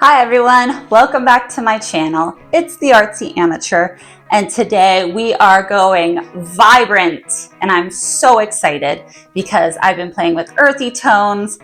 Hi everyone, welcome back to my channel. It's the Artsy Amateur, and today we are going vibrant, and I'm so excited because I've been playing with earthy tones.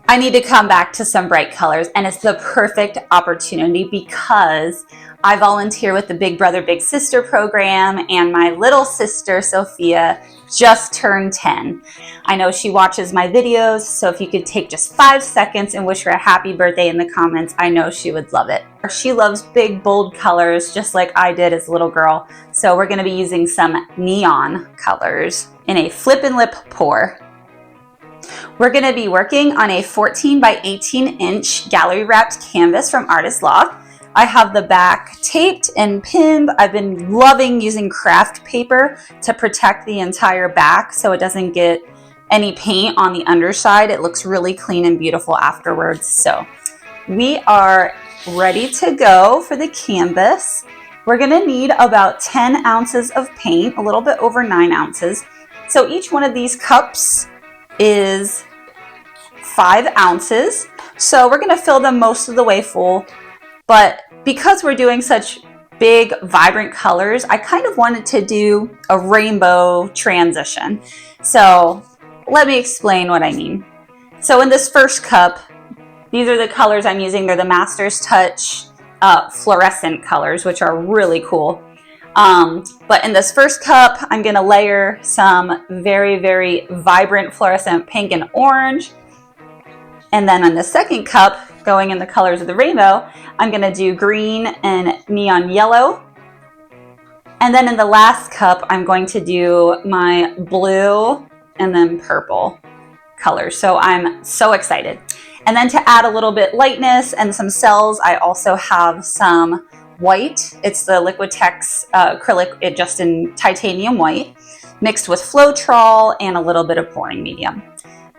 I need to come back to some bright colors, and it's the perfect opportunity because I volunteer with the Big Brother Big Sister program, and my little sister Sophia just turned 10. I know she watches my videos, so if you could take just 5 seconds and wish her a happy birthday in the comments, I know she would love it. She loves big, bold colors just like I did as a little girl, so we're going to be using some neon colors in a flip and lip pour. We're going to be working on a 14 by 18 inch gallery wrapped canvas from Artist Loft. I have the back taped and pinned. I've been loving using craft paper to protect the entire back so it doesn't get any paint on the underside. It looks really clean and beautiful afterwards. So we are ready to go for the canvas. We're going to need about 10 ounces of paint, a little bit over 9 ounces. So each one of these cups is 5 ounces. So we're going to fill them most of the way full. But because we're doing such big, vibrant colors, I kind of wanted to do a rainbow transition. So let me explain what I mean. So in this first cup, these are the colors I'm using. They're the Master's Touch fluorescent colors, which are really cool. But in this first cup, I'm going to layer some very, very vibrant fluorescent pink and orange. And then on the second cup, going in the colors of the rainbow, I'm going to do green and neon yellow. And then in the last cup, I'm going to do my blue and then purple colors. So I'm so excited. And then to add a little bit lightness and some cells, I also have some white. It's the Liquitex acrylic, just in titanium white, mixed with Floetrol and a little bit of pouring medium.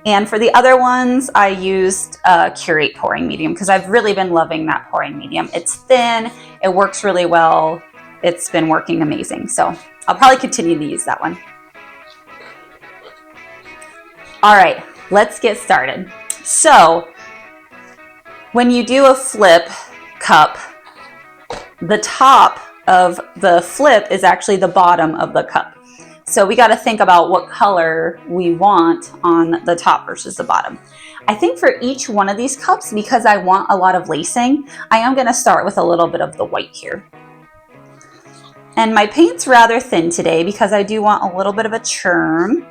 And for the other ones, I used Curate pouring medium because I've really been loving that pouring medium. It's thin, it works really well. It's been working amazing. So I'll probably continue to use that one. All right, let's get started. So when you do a flip cup, the top of the flip is actually the bottom of the cup. So we got to think about what color we want on the top versus the bottom. I think for each one of these cups, because I want a lot of lacing, I am going to start with a little bit of the white here. And my paint's rather thin today because I do want a little bit of a churn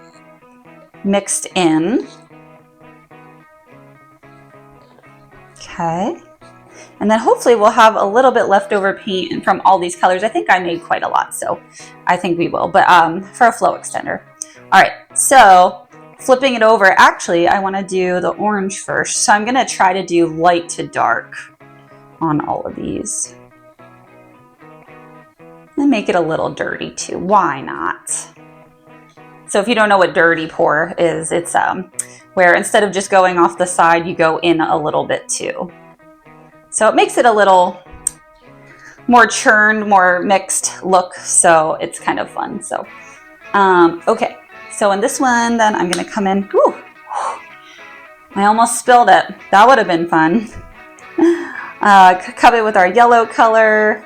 mixed in. Okay. And then hopefully we'll have a little bit leftover paint from all these colors. I think I made quite a lot, so I think we will, but for a flow extender. All right, so flipping it over, actually I wanna do the orange first. So I'm gonna try to do light to dark on all of these. And make it a little dirty too, why not? So if you don't know what dirty pour is, it's where instead of just going off the side, you go in a little bit too. So it makes it a little more churned, more mixed look, so it's kind of fun. So, okay, so in this one, then I'm gonna come in, whew, I almost spilled it. That would have been fun. Cup it with our yellow color.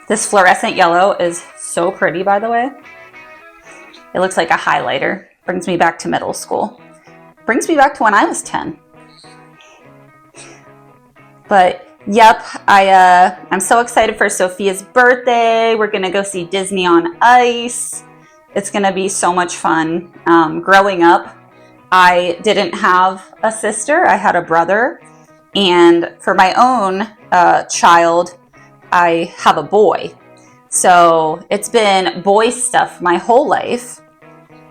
This fluorescent yellow is so pretty, by the way. It looks like a highlighter. Brings me back to middle school. Brings me back to when I was 10. But yep, I'm so excited for Sophia's birthday. We're gonna go see Disney on Ice. It's gonna be so much fun. Growing up, I didn't have a sister, I had a brother. And for my own child, I have a boy. So it's been boy stuff my whole life.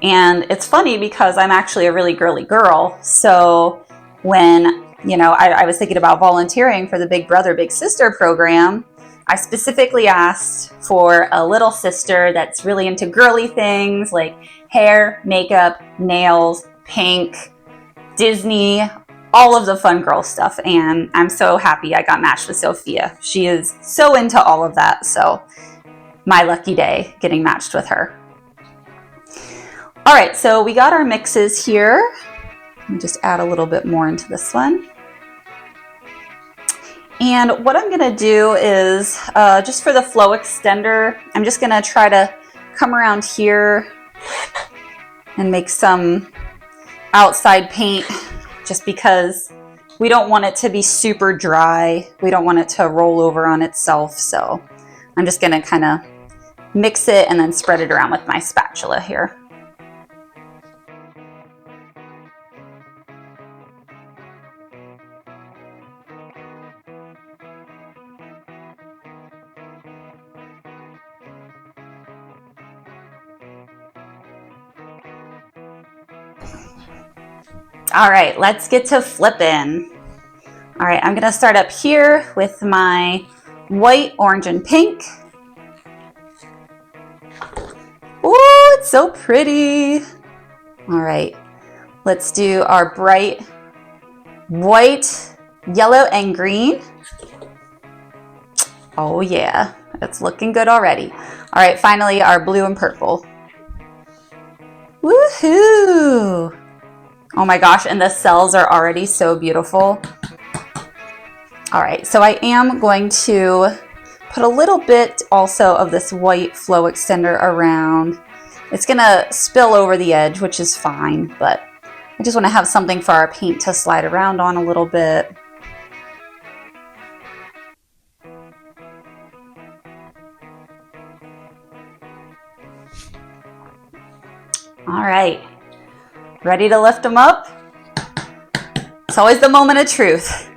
And it's funny because I'm actually a really girly girl. So when I was thinking about volunteering for the Big Brother Big Sister program, I specifically asked for a little sister that's really into girly things like hair, makeup, nails, pink, Disney, all of the fun girl stuff. And I'm so happy I got matched with Sophia. She is so into all of that. So my lucky day getting matched with her. All right, so we got our mixes here. Let me just add a little bit more into this one. And what I'm gonna do is, just for the flow extender, I'm just gonna try to come around here and make some outside paint, just because we don't want it to be super dry. We don't want it to roll over on itself. So I'm just gonna kind of mix it and then spread it around with my spatula here. All right, let's get to flipping. All right, I'm gonna start up here with my white, orange, and pink. Ooh, it's so pretty. All right, let's do our bright white, yellow, and green. Oh yeah, it's looking good already. All right, finally our blue and purple. Woohoo! Oh my gosh, and the cells are already so beautiful. All right, so I am going to put a little bit also of this white flow extender around. It's gonna spill over the edge, which is fine, but I just wanna have something for our paint to slide around on a little bit. All right, ready to lift them up? It's always the moment of truth.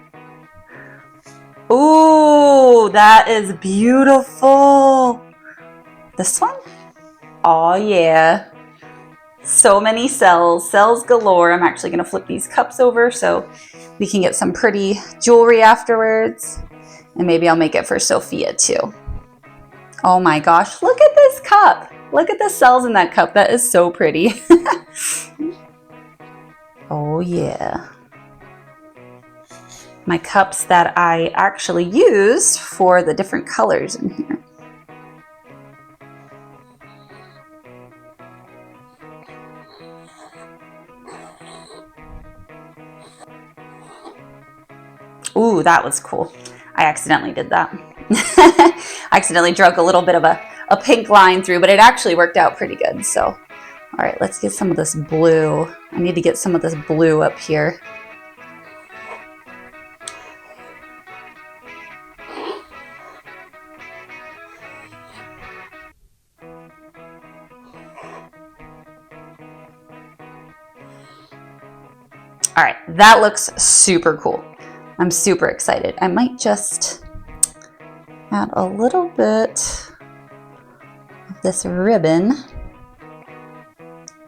Ooh, that is beautiful. This one? Oh yeah. So many cells, cells galore. I'm actually gonna flip these cups over so we can get some pretty jewelry afterwards. And maybe I'll make it for Sophia too. Oh my gosh, look at this cup. Look at the cells in that cup. That is so pretty. Oh yeah. My cups that I actually used for the different colors in here. Ooh, that was cool. I accidentally did that. I accidentally drug a little bit of a pink line through, but it actually worked out pretty good. So, all right, let's get some of this blue. I need to get some of this blue up here. All right, that looks super cool. I'm super excited. I might just add a little bit of this ribbon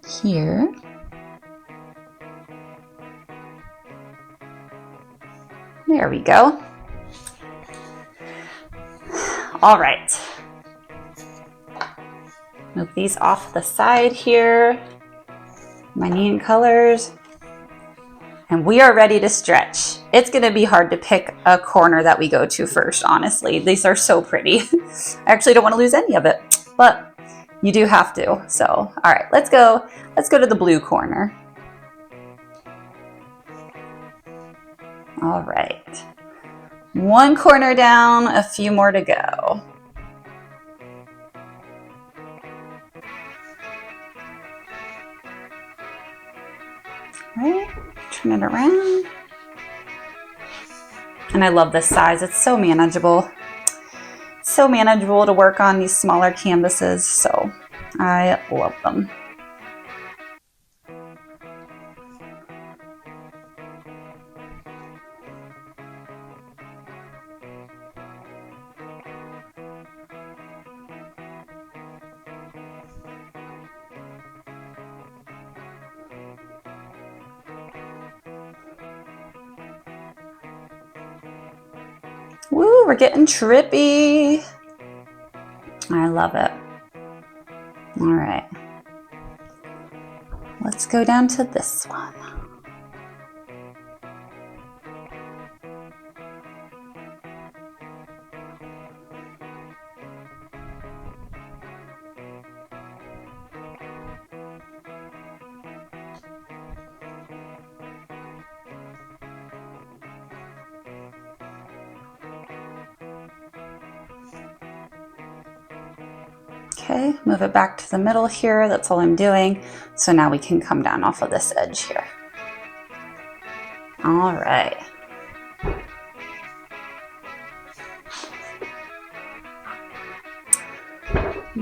here. There we go. All right. Move these off the side here. My neon colors. And we are ready to stretch. It's gonna be hard to pick a corner that we go to first, honestly. These are so pretty. I actually don't wanna lose any of it, but you do have to. So, all right, let's go to the blue corner. All right. One corner down, a few more to go. All right, turn it around. And I love this size, it's so manageable. So manageable to work on these smaller canvases, so I love them. Woo, we're getting trippy. I love it. All right. Let's go down to this one. Okay, move it back to the middle here. That's all I'm doing. So now we can come down off of this edge here. All right.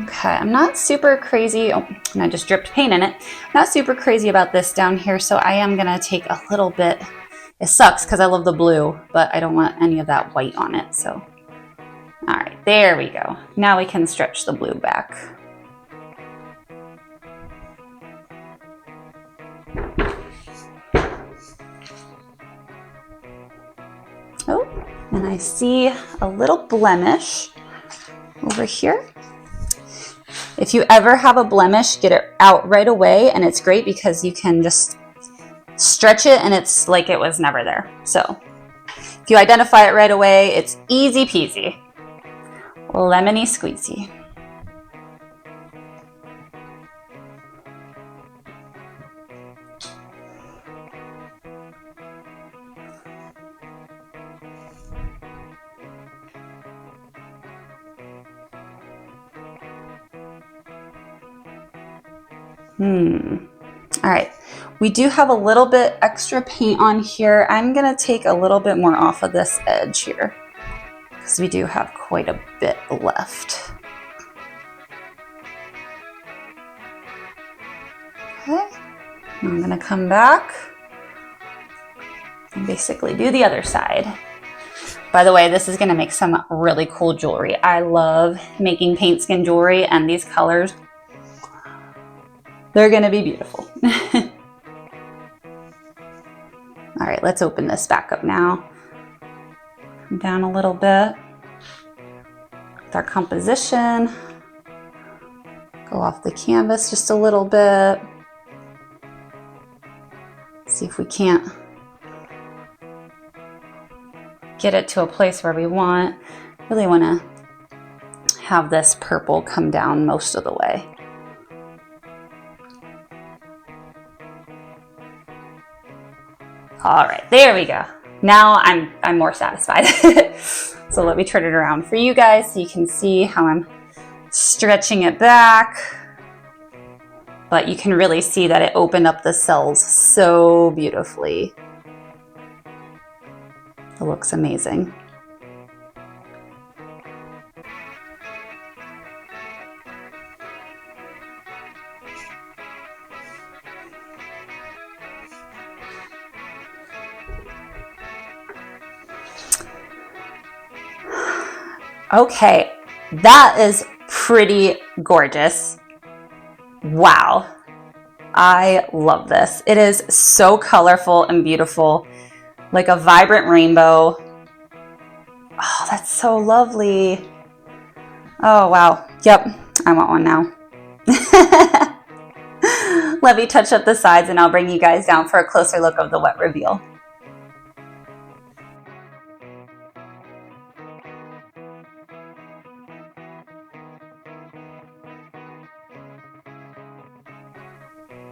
Okay, I'm not super crazy. Oh, and I just dripped paint in it. Not super crazy about this down here, so I am gonna take a little bit. It sucks because I love the blue, but I don't want any of that white on it, so. All right, there we go. Now we can stretch the blue back. Oh, and I see a little blemish over here. If you ever have a blemish, get it out right away, and it's great because you can just stretch it and it's like it was never there. So if you identify it right away, it's easy peasy. Lemony squeezy. All right, we do have a little bit extra paint on here. I'm gonna take a little bit more off of this edge here because we do have quite a bit left. Okay, I'm gonna come back and basically do the other side. By the way, this is gonna make some really cool jewelry. I love making paint skin jewelry, and these colors, they're gonna be beautiful. All right, let's open this back up now. Come down a little bit with our composition. Go off the canvas just a little bit. See if we can't get it to a place where we want. Really want to have this purple come down most of the way. All right, there we go. Now I'm more satisfied. So let me turn it around for you guys so you can see how I'm stretching it back. But you can really see that it opened up the cells so beautifully. It looks amazing. Okay, that is pretty gorgeous. Wow, I love this. It is so colorful and beautiful, like a vibrant rainbow. Oh, that's so lovely. Oh, wow. Yep, I want one now. Let me touch up the sides and I'll bring you guys down for a closer look of the wet reveal.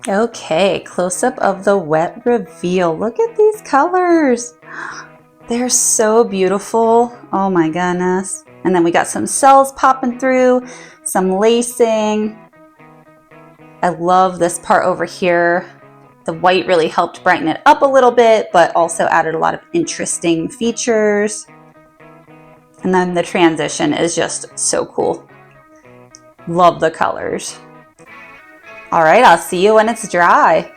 Okay, close up of the wet reveal. Look at these colors. They're so beautiful. Oh my goodness. And then we got some cells popping through, some lacing. I love this part over here. The white really helped brighten it up a little bit, but also added a lot of interesting features. And then the transition is just so cool. Love the colors. All right, I'll see you when it's dry.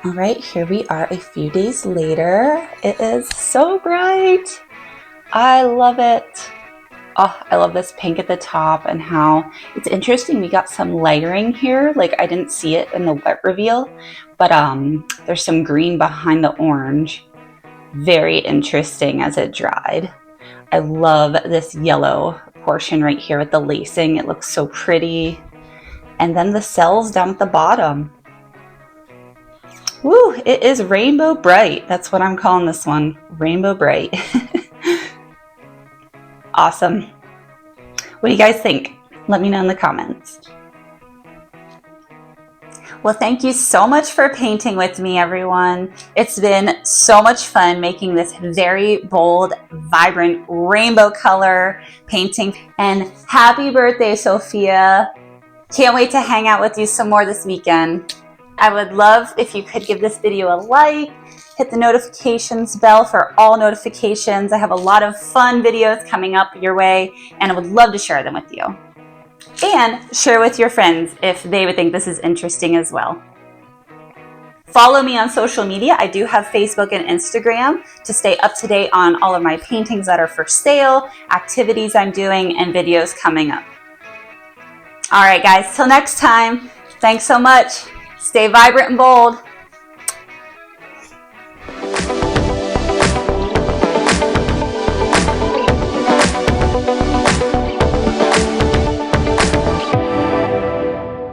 All right, here we are a few days later. It is so bright. I love it. Oh, I love this pink at the top and how it's interesting. We got some layering here. Like I didn't see it in the wet reveal, but there's some green behind the orange. Very interesting as it dried. I love this yellow portion right here with the lacing. It looks so pretty. And then the cells down at the bottom. Woo, it is rainbow bright. That's what I'm calling this one, rainbow bright. Awesome. What do you guys think? Let me know in the comments. Well, thank you so much for painting with me, everyone. It's been so much fun making this very bold, vibrant rainbow color painting. And happy birthday, Sophia. Can't wait to hang out with you some more this weekend. I would love if you could give this video a like, hit the notifications bell for all notifications. I have a lot of fun videos coming up your way, and I would love to share them with you. And share with your friends if they would think this is interesting as well. Follow me on social media. I do have Facebook and Instagram to stay up to date on all of my paintings that are for sale, activities I'm doing, and videos coming up. All right, guys, till next time, thanks so much. Stay vibrant and bold.